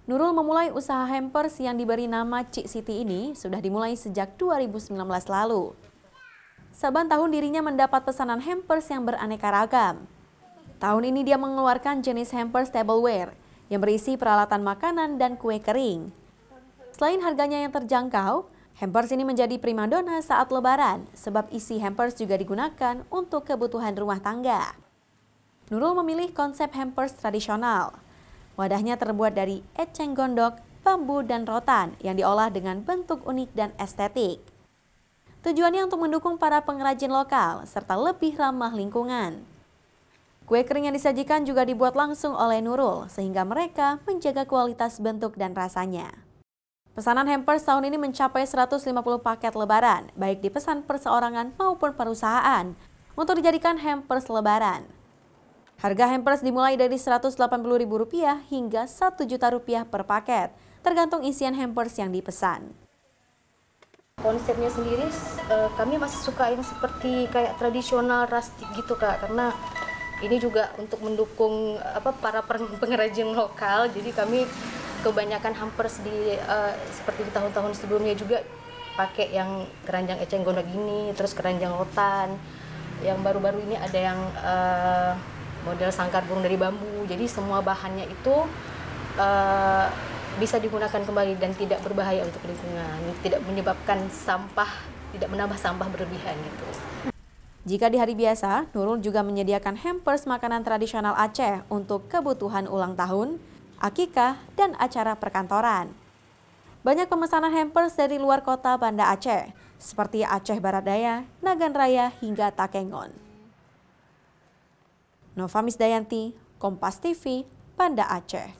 Nurul memulai usaha hampers yang diberi nama Cik Siti ini sudah dimulai sejak 2019 lalu. Saban tahun dirinya mendapat pesanan hampers yang beraneka ragam. Tahun ini dia mengeluarkan jenis hampers tableware yang berisi peralatan makanan dan kue kering. Selain harganya yang terjangkau, hampers ini menjadi primadona saat Lebaran sebab isi hampers juga digunakan untuk kebutuhan rumah tangga. Nurul memilih konsep hampers tradisional. Wadahnya terbuat dari eceng gondok, bambu, dan rotan yang diolah dengan bentuk unik dan estetik. Tujuannya untuk mendukung para pengrajin lokal serta lebih ramah lingkungan. Kue kering yang disajikan juga dibuat langsung oleh Nurul sehingga mereka menjaga kualitas bentuk dan rasanya. Pesanan hampers tahun ini mencapai 150 paket lebaran, baik dipesan perseorangan maupun perusahaan, untuk dijadikan hampers lebaran. Harga hampers dimulai dari Rp180.000 hingga Rp1.000.000 per paket, tergantung isian hampers yang dipesan. Konsepnya sendiri kami masih suka yang seperti kayak tradisional rustic gitu Kak, karena ini juga untuk mendukung para pengrajin lokal. Jadi kami kebanyakan hampers seperti di tahun-tahun sebelumnya juga pakai yang keranjang eceng gondok gini, terus keranjang rotan. Yang baru-baru ini ada yang model sangkar burung dari bambu. Jadi semua bahannya itu bisa digunakan kembali dan tidak berbahaya untuk lingkungan, tidak menyebabkan sampah, tidak menambah sampah berlebihan gitu. Jika di hari biasa, Nurul juga menyediakan hampers makanan tradisional Aceh untuk kebutuhan ulang tahun, akikah, dan acara perkantoran. Banyak pemesanan hampers dari luar kota Banda Aceh, seperti Aceh Barat Daya, Nagan Raya, hingga Takengon. Nova Misdayanti, Kompas TV, Banda Aceh.